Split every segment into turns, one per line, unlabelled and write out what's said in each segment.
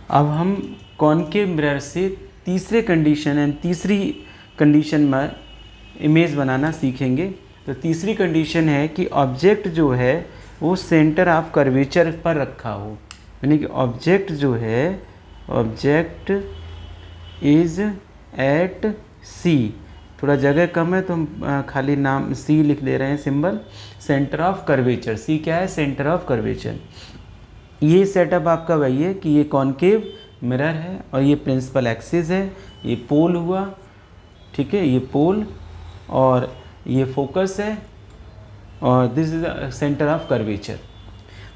अब हम concave mirror से तीसरी कंडीशन में इमेज बनाना सीखेंगे। तो तीसरी कंडीशन है कि ऑब्जेक्ट जो है वो सेंटर ऑफ कर्वेचर पर रखा हो, यानी कि ऑब्जेक्ट जो है, ऑब्जेक्ट इज एट सी, थोड़ा जगह कम है तो हम खाली नाम सी लिख दे रहे हैं, सिंबल सेंटर ऑफ कर्वेचर। सी क्या है? Centre of curvature. ये सेटअप आपका वही है कि ये कॉनकेव मिरर है और ये प्रिंसिपल एक्सिस है, ये पोल हुआ, ठीक है, ये पोल और ये फोकस है और this is centre of curvature.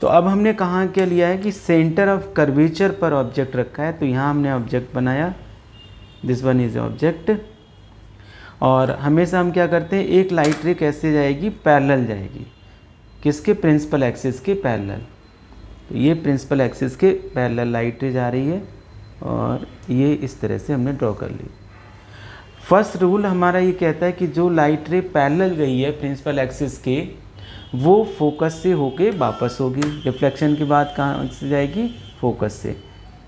तो अब हमने कहाँ क्या लिया है कि सेंटर ऑफ कर्वेचर पर ऑब्जेक्ट रखा है, तो यहाँ हमने ऑब्जेक्ट बनाया, दिस वन इज ऑब्जेक्ट। और हमेशा हम क्या करते हैं, एक लाइट रे कैसे जाएगी? पैरेलल जाएगी, किसके? प्रिंसिपल एक्सिस के पैरेलल। तो ये प्रिंसिपल एक्सिस के पैरेलल लाइट रे जा रही है और ये इस तरह से हमने ड्रॉ कर ली। फर्स्ट रूल हमारा ये कहता है कि जो लाइट रे पैरेलल गई है प्रिंसिपल एक्सिस के, वो फोकस से होके वापस होगी। रिफ्लेक्शन के बाद कहाँ से जाएगी? फोकस से,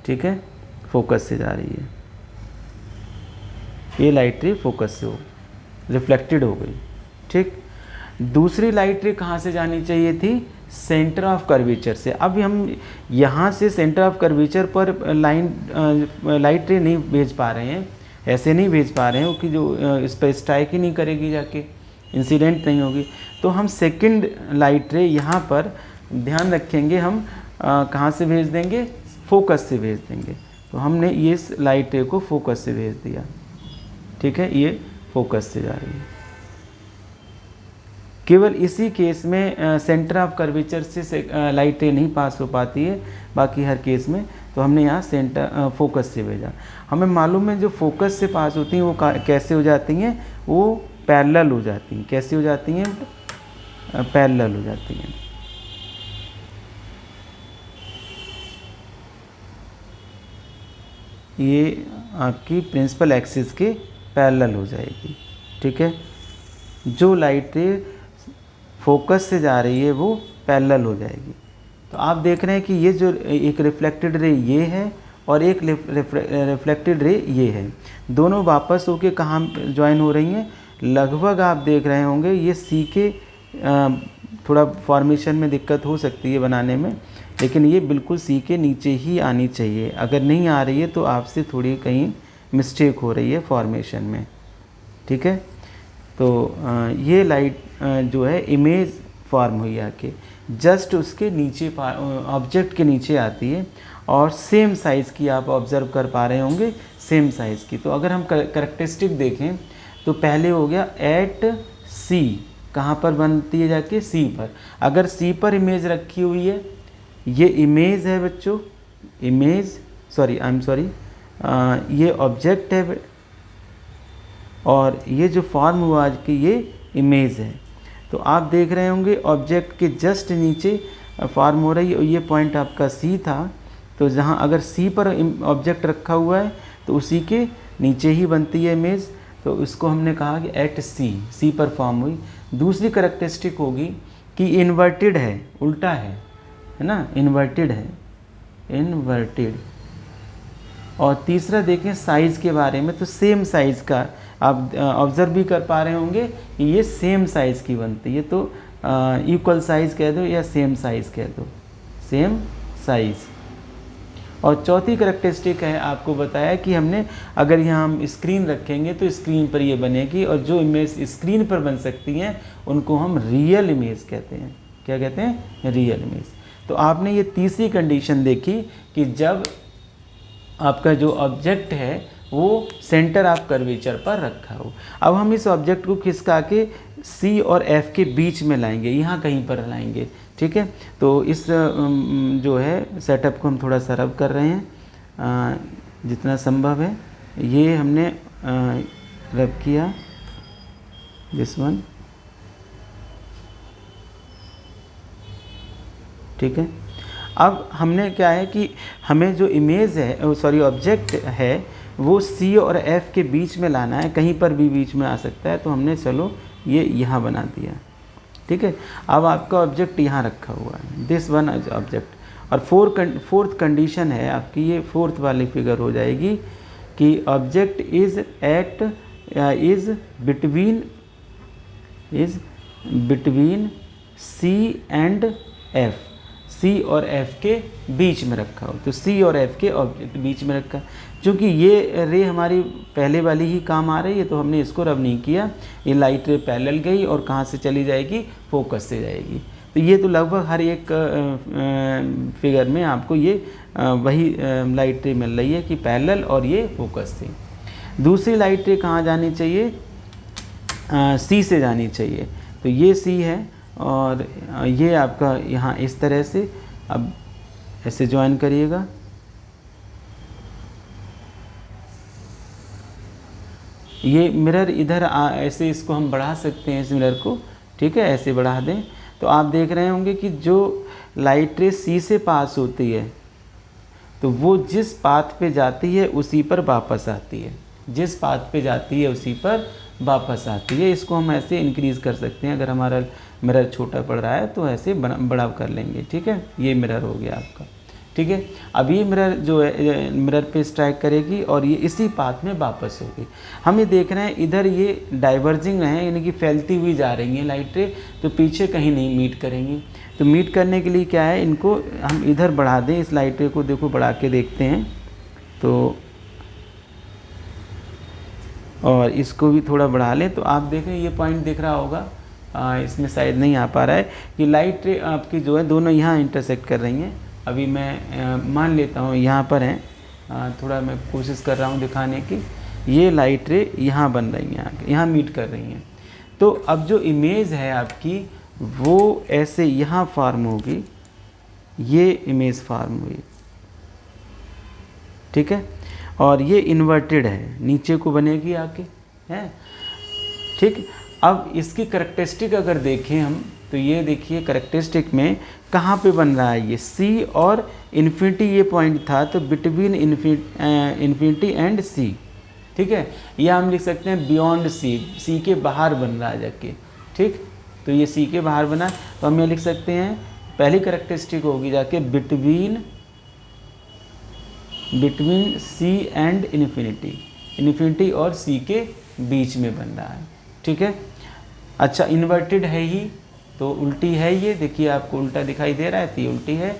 ठीक है, फोकस से जा रही है। ये लाइट रे फोकस से हो रिफ्लेक्टेड हो गई, ठीक। दूसरी लाइट रे कहाँ से जानी चाहिए थी? सेंटर ऑफ कर्वेचर से। अब हम यहाँ से सेंटर ऑफ कर्वेचर पर लाइट रे नहीं भेज पा रहे हैं, ऐसे नहीं भेज पा रहे हैं क्योंकि जो इस पर स्ट्राइक ही नहीं करेगी, जाके इंसिडेंट नहीं होगी। तो हम सेकंड लाइट रे यहाँ पर ध्यान रखेंगे, हम कहाँ से भेज देंगे? फोकस से भेज देंगे। तो हमने ये लाइट रे को फोकस से भेज दिया, ठीक है, ये फोकस से जा रही है। केवल इसी केस में सेंटर ऑफ कर्वेचर से लाइट रे नहीं पास हो पाती है, बाकी हर केस में। तो हमने यहाँ सेंटर फोकस से भेजा। हमें मालूम है जो फोकस से पास होती हैं वो कैसे हो जाती हैं? वो पैरेलल हो जाती हैं। कैसे हो जाती हैं? पैरेलल हो जाती हैं। ये आपकी प्रिंसिपल एक्सिस के पैरेलल हो जाएगी, ठीक है। जो लाइट रे फोकस से जा रही है वो पैरेलल हो जाएगी। तो आप देख रहे हैं कि ये जो एक रिफ्लेक्टेड रे ये है और एक रिफ्लेक्टेड रे ये है, दोनों वापस होके कहाँ ज्वाइन हो रही हैं? लगभग आप देख रहे होंगे ये सी के थोड़ा फॉर्मेशन में दिक्कत हो सकती है बनाने में, लेकिन ये बिल्कुल सी के नीचे ही आनी चाहिए। अगर नहीं आ रही है तो आपसे थोड़ी कहीं मिस्टेक हो रही है फॉर्मेशन में, ठीक है। तो ये लाइट जो है इमेज फॉर्म हुई आके जस्ट उसके नीचे ऑब्जेक्ट के नीचे आती है और सेम साइज़ की आप ऑब्ज़र्व कर पा रहे होंगे, सेम साइज़ की। तो अगर हम करेक्टरिस्टिक देखें तो पहले हो गया एट सी, कहाँ पर बनती है? जाके सी पर। अगर सी पर इमेज रखी हुई है, ये इमेज है बच्चों, इमेज ये ऑब्जेक्ट है और ये जो फॉर्म हुआ आज की ये इमेज है। तो आप देख रहे होंगे ऑब्जेक्ट के जस्ट नीचे फॉर्म हो रही है और ये पॉइंट आपका सी था। तो जहाँ अगर सी पर ऑब्जेक्ट रखा हुआ है तो उसी के नीचे ही बनती है इमेज। तो इसको हमने कहा कि एट सी पर फॉर्म हुई। दूसरी करेक्टरिस्टिक होगी कि इन्वर्टेड है, उल्टा है ना, इन्वर्टेड है, इन्वर्टेड। और तीसरा देखें साइज़ के बारे में, तो सेम साइज़ का आप ऑब्ज़र्व भी कर पा रहे होंगे कि ये सेम साइज़ की बनती है। तो इक्वल साइज़ कह दो या सेम साइज़ कह दो, सेम साइज़। और चौथी करेक्टरिस्टिक है, आपको बताया कि हमने अगर यहाँ हम स्क्रीन रखेंगे तो स्क्रीन पर ये बनेगी और जो इमेज स्क्रीन पर बन सकती हैं उनको हम रियल इमेज कहते हैं। क्या कहते हैं? Real image. तो आपने ये तीसरी कंडीशन देखी कि जब आपका जो ऑब्जेक्ट है वो सेंटर ऑफ कर्वेचर पर रखा हो। अब हम इस ऑब्जेक्ट को खिसका के सी और एफ के बीच में लाएंगे, यहाँ कहीं पर लाएंगे, ठीक है। तो इस जो है सेटअप को हम थोड़ा सा रब कर रहे हैं जितना संभव है। ये हमने रब किया, दिस वन, ठीक है। अब हमने क्या है कि हमें जो इमेज है ऑब्जेक्ट है वो सी और एफ के बीच में लाना है, कहीं पर भी बीच में आ सकता है। तो हमने चलो ये यहाँ बना दिया, ठीक है। अब आपका ऑब्जेक्ट यहाँ रखा हुआ है, दिस वन इज ऑब्जेक्ट। और फोर्थ कंडीशन है आपकी, ये फोर्थ वाली फिगर हो जाएगी कि object is between C and F, C और एफ के बीच में रखा हो। तो सी और एफ के ऑब्जेक्ट बीच में रखा, क्योंकि ये रे हमारी पहले वाली ही काम आ रही है तो हमने इसको रब नहीं किया। ये लाइट रे पैरेलल गई और कहाँ से चली जाएगी, फोकस से जाएगी। तो ये तो लगभग हर एक फिगर में आपको ये वही लाइट रे मिल रही है कि पैरेलल और ये फोकस से। दूसरी लाइट रे कहाँ जानी चाहिए, सी से जानी चाहिए। तो ये सी है और ये आपका यहाँ इस तरह से, अब ऐसे ज्वाइन करिएगा। ये मिरर इधर ऐसे इसको हम बढ़ा सकते हैं, इस मिरर को, ठीक है, ऐसे बढ़ा दें तो आप देख रहे होंगे कि जो लाइट रे सी से पास होती है तो वो जिस पाथ पे जाती है उसी पर वापस आती है, जिस पाथ पे जाती है उसी पर वापस आती है। इसको हम ऐसे इंक्रीज़ कर सकते हैं, अगर हमारा मिरर छोटा पड़ रहा है तो ऐसे बड़ा कर लेंगे, ठीक है। ये मिरर हो गया आपका, ठीक है। अब ये मिरर जो है मिरर पे स्ट्राइक करेगी और ये इसी पाथ में वापस होगी। हम ये देख रहे हैं इधर ये डाइवर्जिंग है, यानी कि फैलती हुई जा रही हैं लाइट रे, तो पीछे कहीं नहीं मीट करेंगी। तो मीट करने के लिए क्या है, इनको हम इधर बढ़ा दें, इस लाइट रे को देखो बढ़ा के देखते हैं तो, और इसको भी थोड़ा बढ़ा लें तो आप देखें ये पॉइंट दिख रहा होगा, इसमें शायद नहीं आ पा रहा है कि लाइट रे आपकी जो है दोनों यहाँ इंटरसेक्ट कर रही हैं। अभी मैं मान लेता हूँ यहाँ पर हैं, थोड़ा मैं कोशिश कर रहा हूँ दिखाने की, ये लाइट रे यहाँ बन रही हैं, आगे यहाँ मीट कर रही हैं। तो अब जो इमेज है आपकी वो ऐसे यहाँ फॉर्म होगी, ये इमेज फॉर्म हुई, ठीक है। और ये इन्वर्टेड है, नीचे को बनेगी आके, है, ठीक। अब इसकी करैक्टरिस्टिक अगर देखें हम तो ये देखिए करैक्टरिस्टिक में कहाँ पे बन रहा है, ये सी और इन्फिनिटी ये पॉइंट था, तो बिटवीन इन्फिनिटी एंड सी, ठीक है। या हम लिख सकते हैं बियॉन्ड सी, सी के बाहर बन रहा है जाके, ठीक। तो ये सी के बाहर बना, तो हम ये लिख सकते हैं पहली करैक्टरिस्टिक होगी जाके बिटवीन सी एंड इन्फिनिटी और सी के बीच में बन रहा है, ठीक है। अच्छा, इन्वर्टेड है ही तो उल्टी है, ये देखिए आपको उल्टा दिखाई दे रहा है तो ये उल्टी है।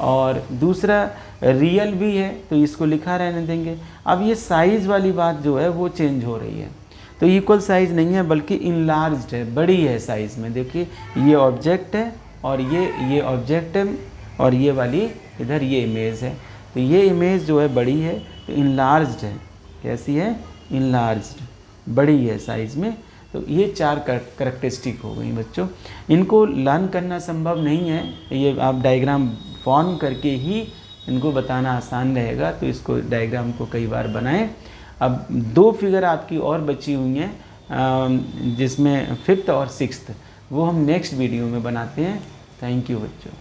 और दूसरा रियल भी है तो इसको लिखा रहने देंगे। अब ये साइज़ वाली बात जो है वो चेंज हो रही है, तो इक्वल साइज़ नहीं है बल्कि इनलार्ज्ड है, बड़ी है साइज़ में। देखिए ये ऑब्जेक्ट है और ये ऑब्जेक्ट है और ये वाली इधर ये इमेज है, तो ये इमेज जो है बड़ी है तो इनलार्ज्ड है। कैसी है, इनलार्ज्ड, बड़ी है साइज़ में। तो ये 4 करैक्टरिस्टिक हो गई बच्चों। इनको लर्न करना संभव नहीं है, ये आप डायग्राम फॉर्म करके ही इनको बताना आसान रहेगा, तो इसको डायग्राम को कई बार बनाएं। अब 2 फिगर आपकी और बची हुई हैं जिसमें 5th और 6th, वो हम नेक्स्ट वीडियो में बनाते हैं। थैंक यू बच्चों।